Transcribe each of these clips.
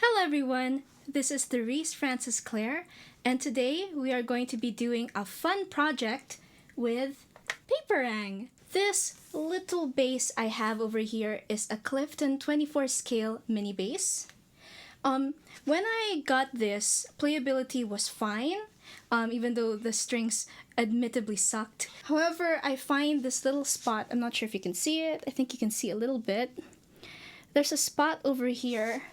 Hello everyone, this is Therese Francis Claire, and today we are going to be doing a fun project with Paperang. This little bass I have over here is a Clifton 24 scale mini bass. When I got this, playability was fine, even though the strings admittedly sucked. However, I find this little spot, I'm not sure if you can see it, I think you can see a little bit. There's a spot over here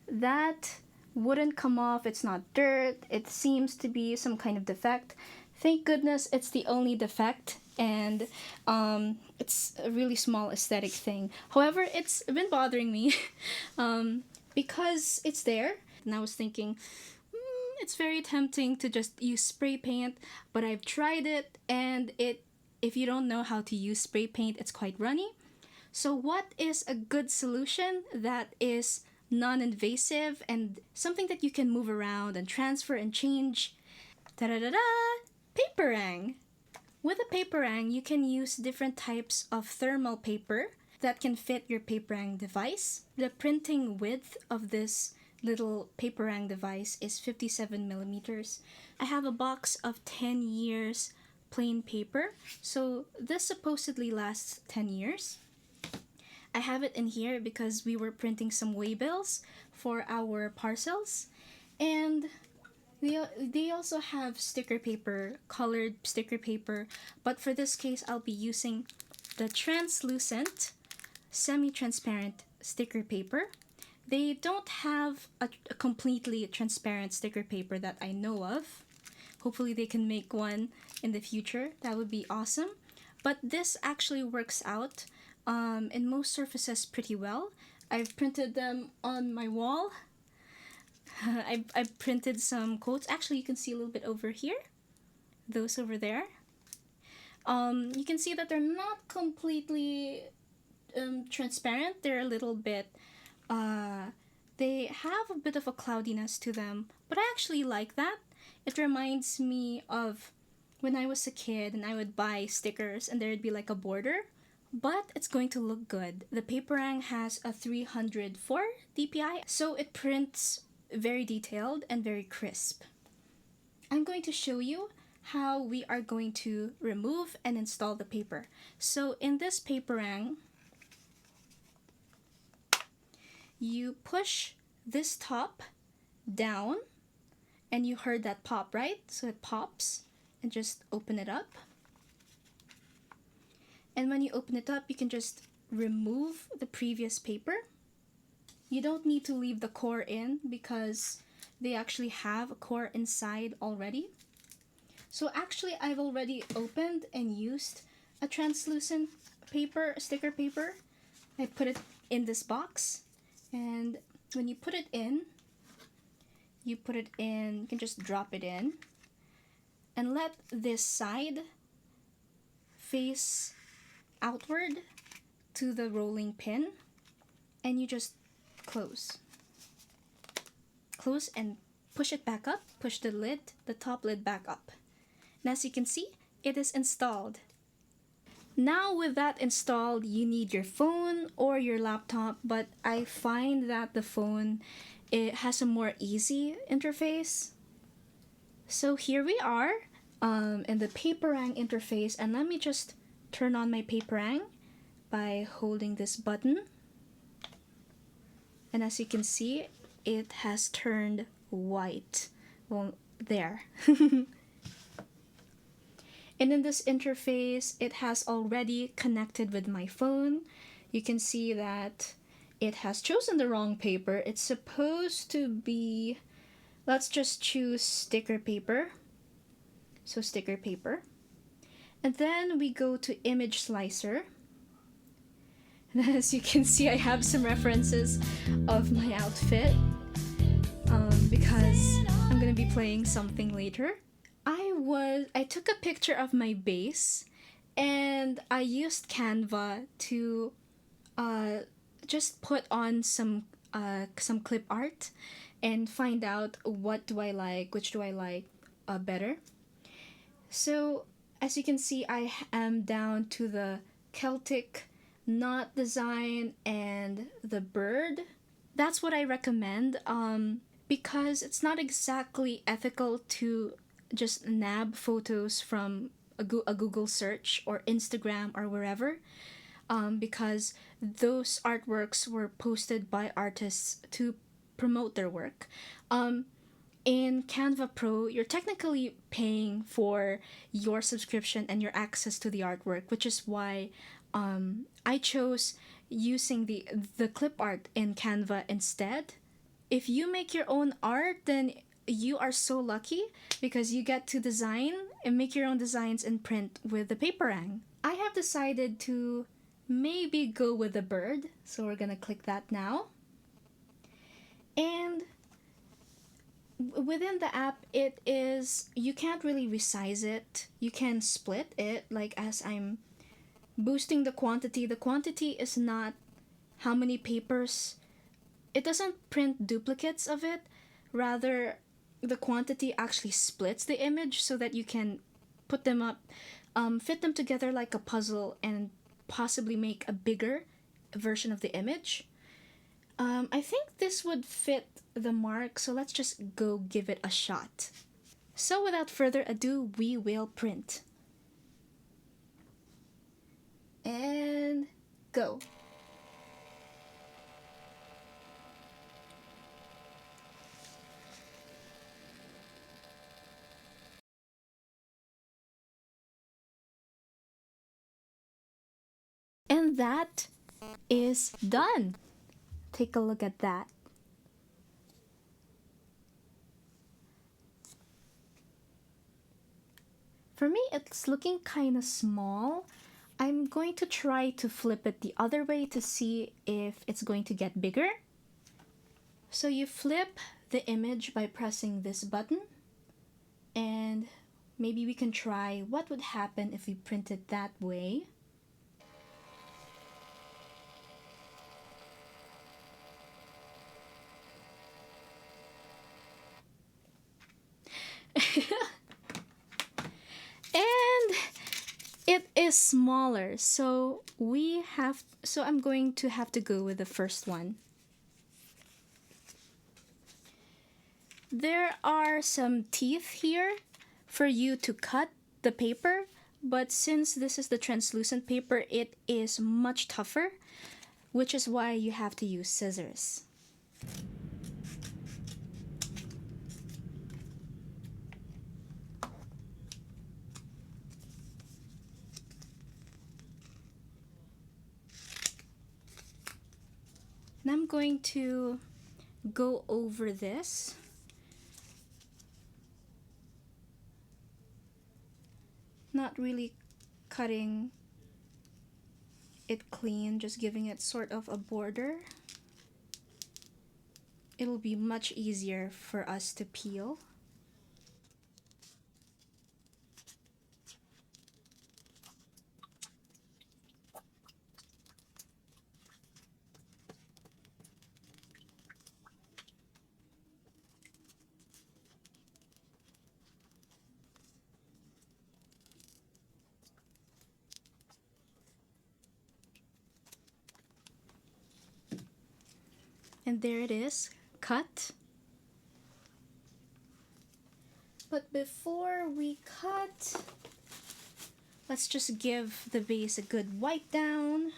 that wouldn't come off. It's not dirt. It seems to be some kind of defect. Thank goodness it's the only defect, and it's a really small aesthetic thing. However, it's been bothering me because it's there, and I was thinking, it's very tempting to just use spray paint, but I've tried it, and if you don't know how to use spray paint, it's quite runny. So what is a good solution that is non-invasive and something that you can move around and transfer and change? Da-da-da-da! Paperang! With a paperang, you can use different types of thermal paper that can fit your paperang device. The printing width of this little paperang device is 57 millimeters. I have a box of 10 years plain paper, so this supposedly lasts 10 years. I have it in here because we were printing some waybills for our parcels, and they also have sticker paper, colored sticker paper, but for this case I'll be using the translucent semi-transparent sticker paper. They don't have a completely transparent sticker paper that I know of. Hopefully they can make one in the future. That would be awesome. But this actually works out in most surfaces pretty well. I've printed them on my wall. I've printed some quotes. Actually, you can see a little bit over here. Those over there. You can see that they're not completely transparent. They're a little bit, they have a bit of a cloudiness to them, but I actually like that. It reminds me of when I was a kid and I would buy stickers and there'd be like a border, but it's going to look good. The Paperang has a 304 dpi, so it prints very detailed and very crisp. I'm going to show you how we are going to remove and install the paper. So in this Paperang, you push this top down, and you heard that pop, right? So it pops, and just open it up. And when you open it up, you can just remove the previous paper. You don't need to leave the core in because they actually have a core inside already. So actually, I've already opened and used a translucent paper, sticker paper. I put it in this box, and when you put it in, you can just drop it in and let this side face outward to the rolling pin, and you just close and push it back up, push the top lid back up. And as you can see, it is installed. Now with that installed, you need your phone or your laptop, but I find that the phone, it has a more easy interface. So here we are in the Paperang interface, and let me just turn on my Paperang by holding this button. And as you can see, it has turned white. Well, there. And in this interface, it has already connected with my phone. You can see that it has chosen the wrong paper. It's supposed to be, let's just choose sticker paper. So sticker paper. And then we go to image slicer. And as you can see, I have some references of my outfit because I'm gonna be playing something later. I took a picture of my bass, and I used Canva to just put on some clip art and find out what do I like, which do I like better. So as you can see, I am down to the Celtic knot design and the bird that's what I recommend, because it's not exactly ethical to just nab photos from a Google search or Instagram or wherever, because those artworks were posted by artists to promote their work. In Canva Pro, you're technically paying for your subscription and your access to the artwork, which is why I chose using the clip art in Canva instead. If you make your own art, then you are so lucky because you get to design and make your own designs and print with the Paperang. I have decided to maybe go with the bird, so we're gonna click that now. And within the app, it is, you can't really resize it. You can split it, like as I'm boosting the quantity is not how many papers. It doesn't print duplicates of it. Rather, the quantity actually splits the image so that you can put them up, fit them together like a puzzle, and possibly make a bigger version of the image. I think this would fit the mark, so let's just go give it a shot. So without further ado, we will print. And go. And that is done. Take a look at that. For me, it's looking kind of small. I'm going to try to flip it the other way to see if it's going to get bigger. So you flip the image by pressing this button, and maybe we can try what would happen if we print it that way. And it is smaller, so I'm going to have to go with the first one. There are some teeth here for you to cut the paper, but since this is the translucent paper, it is much tougher, which is why you have to use scissors. And I'm going to go over this. Not really cutting it clean, just giving it sort of a border. It'll be much easier for us to peel. And there it is, cut. But before we cut, let's just give the base a good wipe down.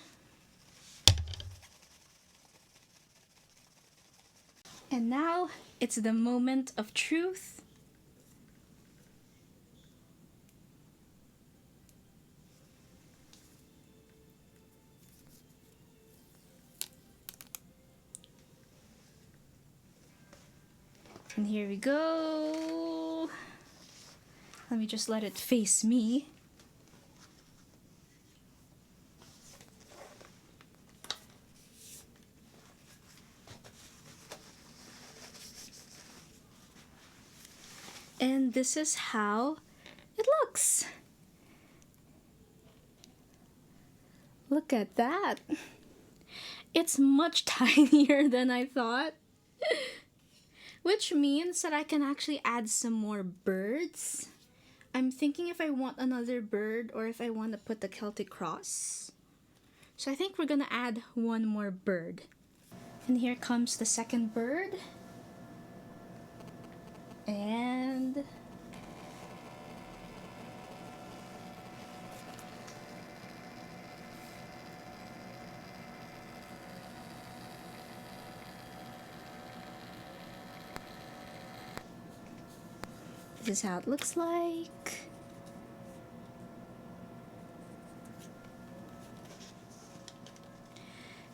And now it's the moment of truth. And here we go. Let me just let it face me. And this is how it looks. Look at that. It's much tinier than I thought. Which means that I can actually add some more birds. I'm thinking if I want another bird or if I want to put the Celtic cross. So I think we're gonna add one more bird. And here comes the second bird. And this is how it looks like.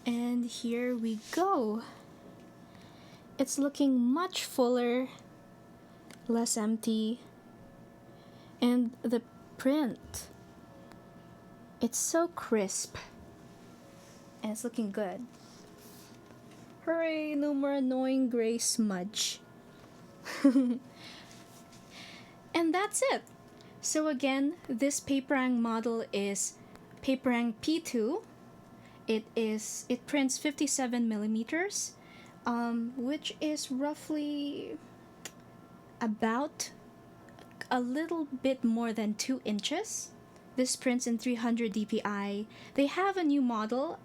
And here we go. It's looking much fuller, less empty, and the print, it's so crisp and it's looking good. Hooray, no more annoying gray smudge. And that's it. So again, this Paperang model is Paperang P2. It prints 57 millimeters, which is roughly about a little bit more than 2 inches. This prints in 300 dpi. They have a new model,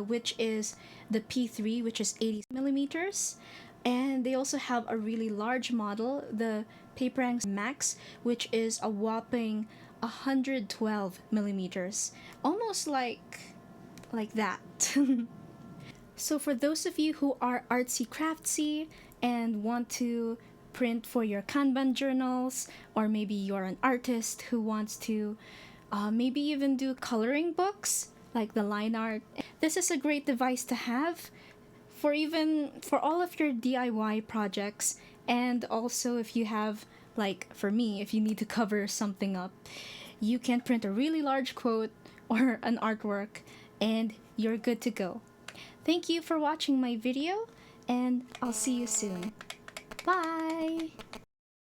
which is the P3, which is 80 millimeters. And they also have a really large model, the Paperang MAX, which is a whopping 112 millimeters. Almost like that. So for those of you who are artsy craftsy and want to print for your Kanban journals, or maybe you're an artist who wants to maybe even do coloring books like the line art, this is a great device to have for all of your DIY projects. And also if you have, like for me, if you need to cover something up, you can print a really large quote or an artwork and you're good to go. Thank you for watching my video, and I'll see you soon. Bye!